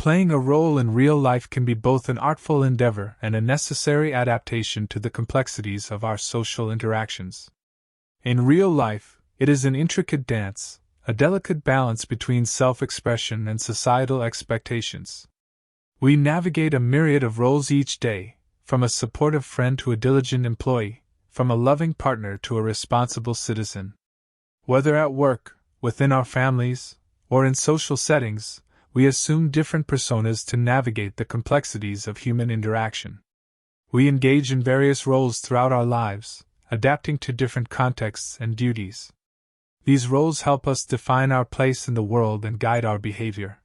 Playing a role in real life can be both an artful endeavor and a necessary adaptation to the complexities of our social interactions. In real life, it is an intricate dance, a delicate balance between self-expression and societal expectations. We navigate a myriad of roles each day, from a supportive friend to a diligent employee, from a loving partner to a responsible citizen. Whether at work, within our families, or in social settings, we assume different personas to navigate the complexities of human interaction. We engage in various roles throughout our lives, adapting to different contexts and duties. These roles help us define our place in the world and guide our behavior.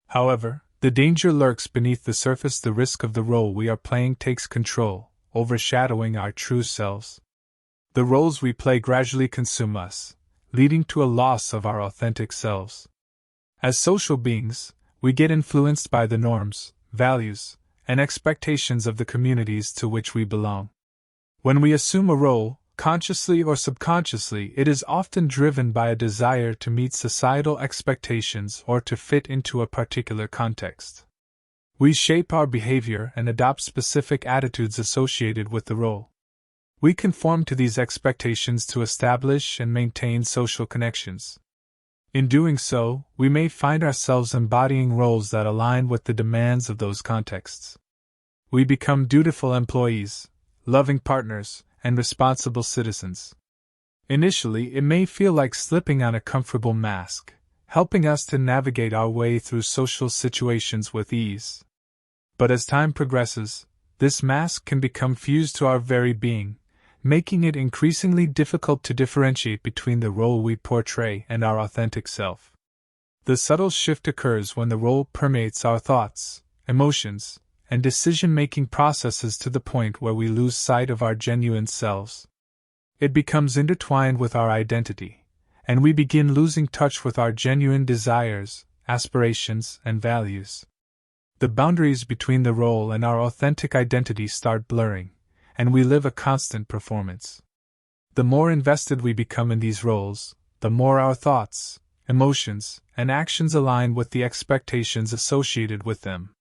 However, the danger lurks beneath the surface. The risk of the role we are playing takes control, overshadowing our true selves. The roles we play gradually consume us, leading to a loss of our authentic selves. As social beings, we get influenced by the norms, values, and expectations of the communities to which we belong. When we assume a role, consciously or subconsciously, it is often driven by a desire to meet societal expectations or to fit into a particular context. We shape our behavior and adopt specific attitudes associated with the role. We conform to these expectations to establish and maintain social connections. In doing so, we may find ourselves embodying roles that align with the demands of those contexts. We become dutiful employees, loving partners, and responsible citizens. Initially, it may feel like slipping on a comfortable mask, helping us to navigate our way through social situations with ease. But as time progresses, this mask can become fused to our very being, making it increasingly difficult to differentiate between the role we portray and our authentic self. The subtle shift occurs when the role permeates our thoughts, emotions, and decision-making processes to the point where we lose sight of our genuine selves. It becomes intertwined with our identity, and we begin losing touch with our genuine desires, aspirations, and values. The boundaries between the role and our authentic identity start blurring, and we live a constant performance. The more invested we become in these roles, the more our thoughts, emotions, and actions align with the expectations associated with them.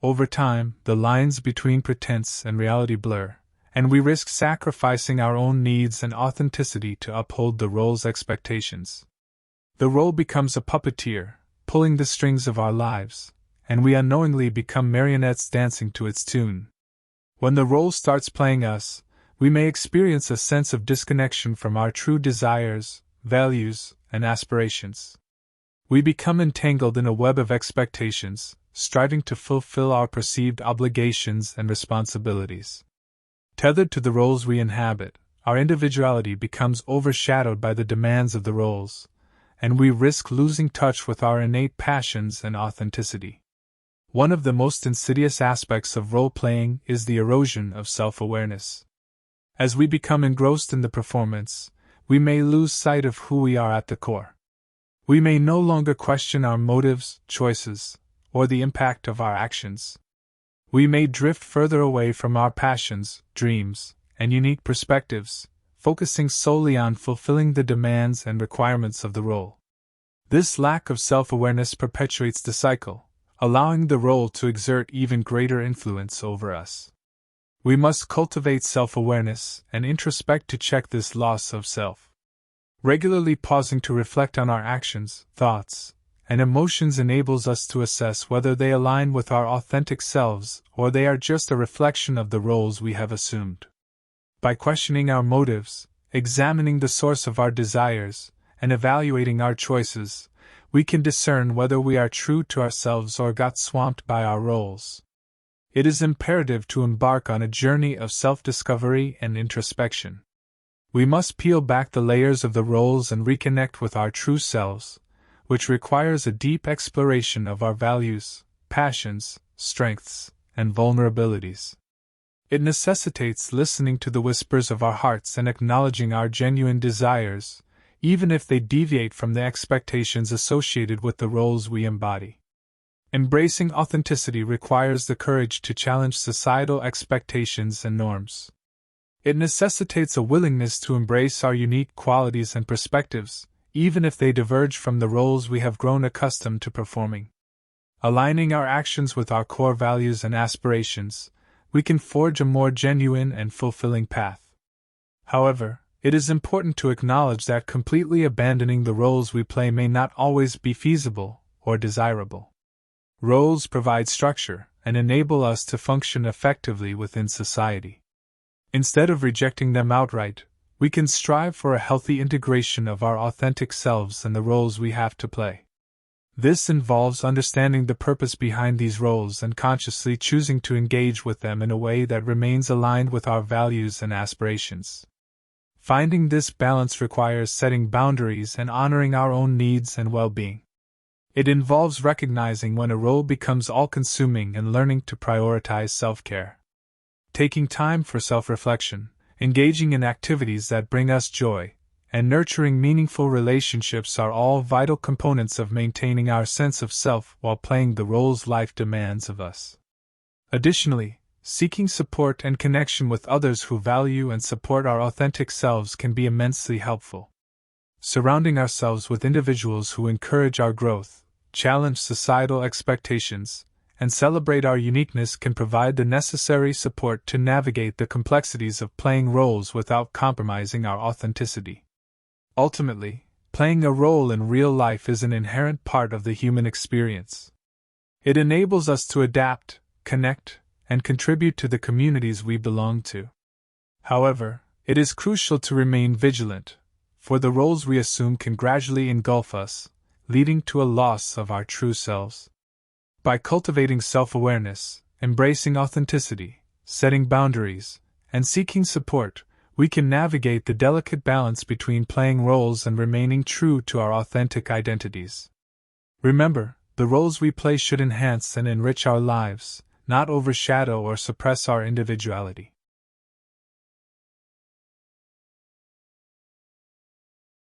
Over time, the lines between pretense and reality blur, and we risk sacrificing our own needs and authenticity to uphold the role's expectations. The role becomes a puppeteer, pulling the strings of our lives, and we unknowingly become marionettes dancing to its tune. When the role starts playing us, we may experience a sense of disconnection from our true desires, values, and aspirations. We become entangled in a web of expectations, striving to fulfill our perceived obligations and responsibilities. Tethered to the roles we inhabit, our individuality becomes overshadowed by the demands of the roles, and we risk losing touch with our innate passions and authenticity. One of the most insidious aspects of role-playing is the erosion of self-awareness. As we become engrossed in the performance, we may lose sight of who we are at the core. We may no longer question our motives, choices, or the impact of our actions. We may drift further away from our passions, dreams, and unique perspectives, focusing solely on fulfilling the demands and requirements of the role. This lack of self-awareness perpetuates the cycle, allowing the role to exert even greater influence over us. We must cultivate self-awareness and introspect to check this loss of self. Regularly pausing to reflect on our actions, thoughts, and emotions enables us to assess whether they align with our authentic selves or they are just a reflection of the roles we have assumed. By questioning our motives, examining the source of our desires, and evaluating our choices, we can discern whether we are true to ourselves or got swamped by our roles. It is imperative to embark on a journey of self-discovery and introspection. We must peel back the layers of the roles and reconnect with our true selves, which requires a deep exploration of our values, passions, strengths, and vulnerabilities. It necessitates listening to the whispers of our hearts and acknowledging our genuine desires, even if they deviate from the expectations associated with the roles we embody. Embracing authenticity requires the courage to challenge societal expectations and norms. It necessitates a willingness to embrace our unique qualities and perspectives, even if they diverge from the roles we have grown accustomed to performing. Aligning our actions with our core values and aspirations, we can forge a more genuine and fulfilling path. However, it is important to acknowledge that completely abandoning the roles we play may not always be feasible or desirable. Roles provide structure and enable us to function effectively within society. Instead of rejecting them outright, we can strive for a healthy integration of our authentic selves and the roles we have to play. This involves understanding the purpose behind these roles and consciously choosing to engage with them in a way that remains aligned with our values and aspirations. Finding this balance requires setting boundaries and honoring our own needs and well-being. It involves recognizing when a role becomes all-consuming and learning to prioritize self-care. Taking time for self-reflection, engaging in activities that bring us joy, and nurturing meaningful relationships are all vital components of maintaining our sense of self while playing the roles life demands of us. Additionally, seeking support and connection with others who value and support our authentic selves can be immensely helpful. Surrounding ourselves with individuals who encourage our growth, challenge societal expectations, and celebrate our uniqueness can provide the necessary support to navigate the complexities of playing roles without compromising our authenticity. Ultimately, playing a role in real life is an inherent part of the human experience. It enables us to adapt, connect, and contribute to the communities we belong to. However, it is crucial to remain vigilant, for the roles we assume can gradually engulf us, leading to a loss of our true selves. By cultivating self-awareness, embracing authenticity, setting boundaries, and seeking support, we can navigate the delicate balance between playing roles and remaining true to our authentic identities. Remember, the roles we play should enhance and enrich our lives, not overshadow or suppress our individuality.